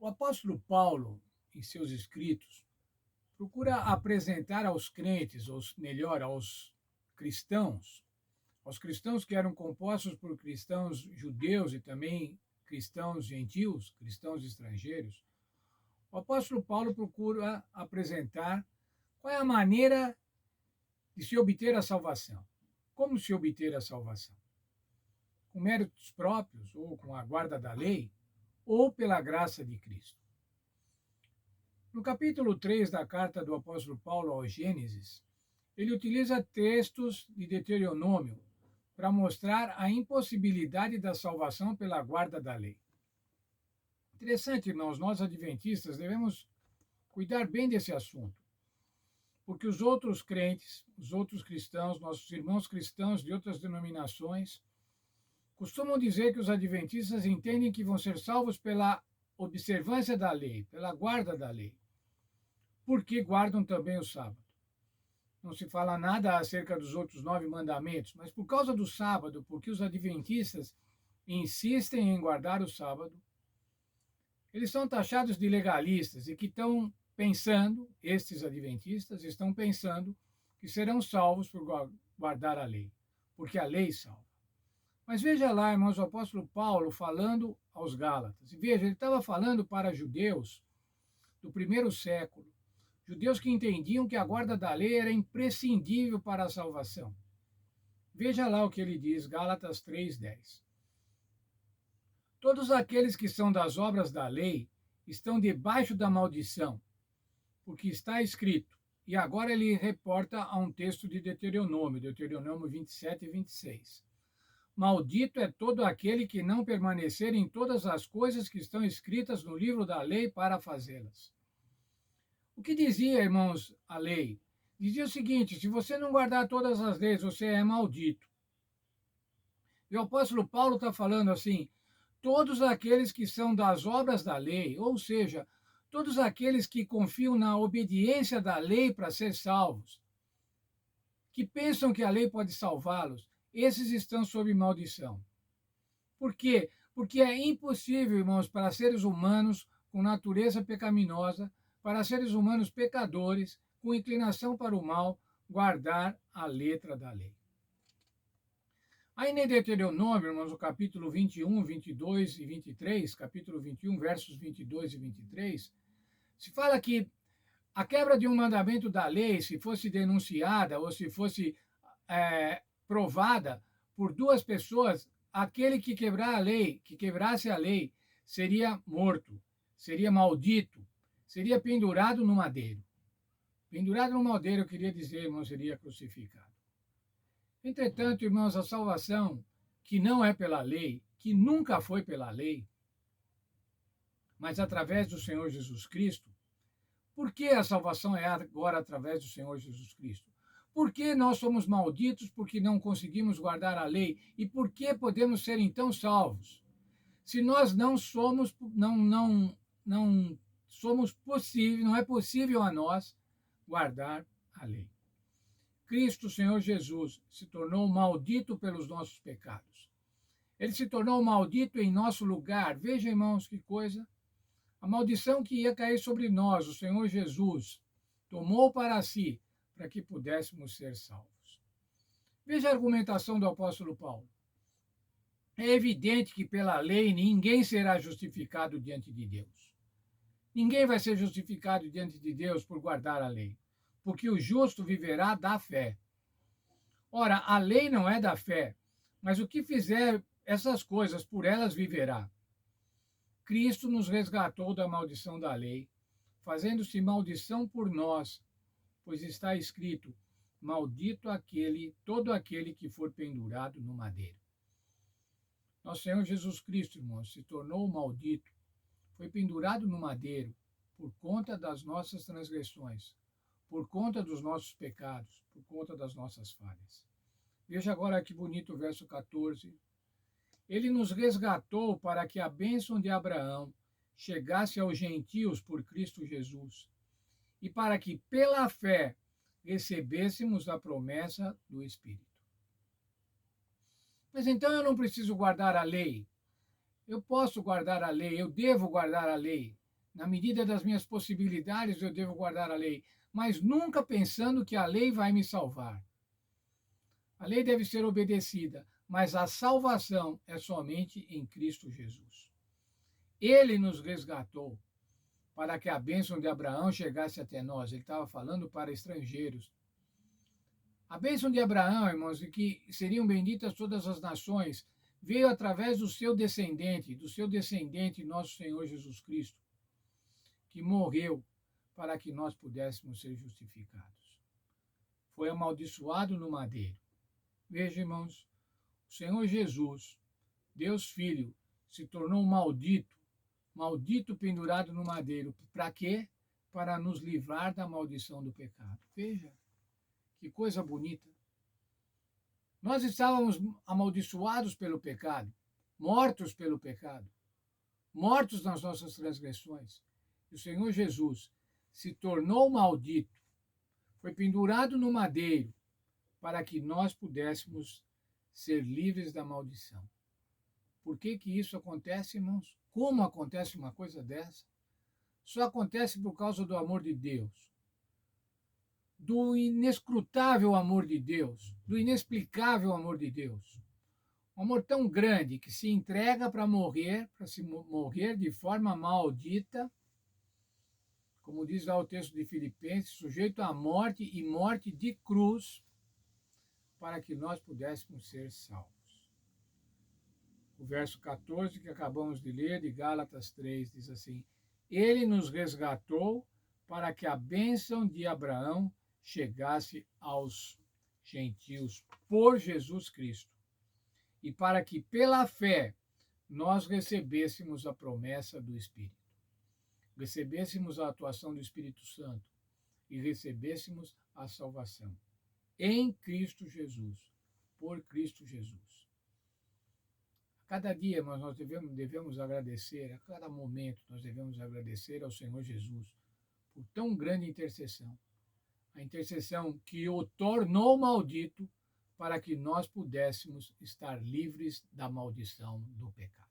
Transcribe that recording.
O apóstolo Paulo, em seus escritos, procura apresentar aos crentes, ou melhor, aos cristãos que eram compostos por cristãos judeus e também cristãos gentios, cristãos estrangeiros. O apóstolo Paulo procura apresentar qual é a maneira de se obter a salvação. Como se obter a salvação? Com méritos próprios, ou com a guarda da lei, ou pela graça de Cristo. No capítulo 3 da carta do apóstolo Paulo aos Gênesis, ele utiliza textos de Deuteronômio para mostrar a impossibilidade da salvação pela guarda da lei. Interessante, irmãos, nós adventistas devemos cuidar bem desse assunto, porque os outros crentes, os outros cristãos, nossos irmãos cristãos de outras denominações, costumam dizer que os adventistas entendem que vão ser salvos pela observância da lei, pela guarda da lei, porque guardam também o sábado. Não se fala nada acerca dos outros 9 mandamentos, mas por causa do sábado, porque os adventistas insistem em guardar o sábado, eles são taxados de legalistas e que estão pensando, estes adventistas estão pensando que serão salvos por guardar a lei, porque a lei salva. Mas veja lá, irmãos, o apóstolo Paulo falando aos Gálatas. E veja, ele estava falando para judeus do primeiro século, judeus que entendiam que a guarda da lei era imprescindível para a salvação. Veja lá o que ele diz, Gálatas 3:10. Todos aqueles que são das obras da lei estão debaixo da maldição, porque está escrito. E agora ele reporta a um texto de Deuteronômio, Deuteronômio 27 e 26. Maldito é todo aquele que não permanecer em todas as coisas que estão escritas no livro da lei para fazê-las. O que dizia, irmãos, a lei? Dizia o seguinte: se você não guardar todas as leis, você é maldito. E o apóstolo Paulo está falando assim: todos aqueles que são das obras da lei, ou seja, todos aqueles que confiam na obediência da lei para ser salvos, que pensam que a lei pode salvá-los, esses estão sob maldição. Por quê? Porque é impossível, irmãos, para seres humanos com natureza pecaminosa, para seres humanos pecadores, com inclinação para o mal, guardar a letra da lei. Aí em Deuteronômio, irmãos, o capítulo 21, 22 e 23, capítulo 21, versos 22 e 23, se fala que a quebra de um mandamento da lei, se fosse denunciada ou se fosse provada por duas pessoas, aquele que quebrar a lei, que quebrasse a lei, seria morto, seria maldito, seria pendurado no madeiro. Pendurado no madeiro, eu queria dizer, irmão, seria crucificado. Entretanto, irmãos, a salvação, que não é pela lei, que nunca foi pela lei, mas através do Senhor Jesus Cristo. Por que a salvação é agora através do Senhor Jesus Cristo? Por que nós somos malditos porque não conseguimos guardar a lei? E por que podemos ser então salvos? Se nós não somos, não somos possível, não é possível a nós guardar a lei. Cristo, Senhor Jesus, se tornou maldito pelos nossos pecados. Ele se tornou maldito em nosso lugar. Veja, irmãos, que coisa. A maldição que ia cair sobre nós, o Senhor Jesus tomou para si, para que pudéssemos ser salvos. Veja a argumentação do apóstolo Paulo. É evidente que pela lei ninguém será justificado diante de Deus. Ninguém vai ser justificado diante de Deus por guardar a lei, porque o justo viverá da fé. Ora, a lei não é da fé, mas o que fizer essas coisas, por elas viverá. Cristo nos resgatou da maldição da lei, fazendo-se maldição por nós, pois está escrito: maldito todo aquele que for pendurado no madeiro. Nosso Senhor Jesus Cristo, irmãos, se tornou maldito, foi pendurado no madeiro por conta das nossas transgressões, por conta dos nossos pecados, por conta das nossas falhas. Veja agora que bonito o verso 14. Ele nos resgatou para que a bênção de Abraão chegasse aos gentios por Cristo Jesus, e para que, pela fé, recebêssemos a promessa do Espírito. Mas então eu não preciso guardar a lei. Eu posso guardar a lei, eu devo guardar a lei. Na medida das minhas possibilidades, eu devo guardar a lei, mas nunca pensando que a lei vai me salvar. A lei deve ser obedecida, mas a salvação é somente em Cristo Jesus. Ele nos resgatou para que a bênção de Abraão chegasse até nós. Ele estava falando para estrangeiros. A bênção de Abraão, irmãos, de que seriam benditas todas as nações, veio através do seu descendente, nosso Senhor Jesus Cristo, que morreu para que nós pudéssemos ser justificados. Foi amaldiçoado no madeiro. Veja, irmãos, o Senhor Jesus, Deus Filho, se tornou maldito pendurado no madeiro. Para quê? Para nos livrar da maldição do pecado. Veja, que coisa bonita. Nós estávamos amaldiçoados pelo pecado, mortos pelo pecado, mortos nas nossas transgressões. E o Senhor Jesus se tornou maldito, foi pendurado no madeiro, para que nós pudéssemos ser livres da maldição. Por que que isso acontece, irmãos? Como acontece uma coisa dessa? Só acontece por causa do amor de Deus, do inescrutável amor de Deus, do inexplicável amor de Deus. Um amor tão grande que se entrega para morrer de forma maldita, como diz lá o texto de Filipenses, sujeito à morte e morte de cruz, para que nós pudéssemos ser salvos. O verso 14 que acabamos de ler, de Gálatas 3, diz assim: Ele nos resgatou para que a bênção de Abraão chegasse aos gentios por Jesus Cristo, e para que pela fé nós recebêssemos a promessa do Espírito, recebêssemos a atuação do Espírito Santo e recebêssemos a salvação em Cristo Jesus, por Cristo Jesus. A cada dia nós devemos agradecer, a cada momento nós devemos agradecer ao Senhor Jesus por tão grande intercessão. A intercessão que o tornou maldito para que nós pudéssemos estar livres da maldição do pecado.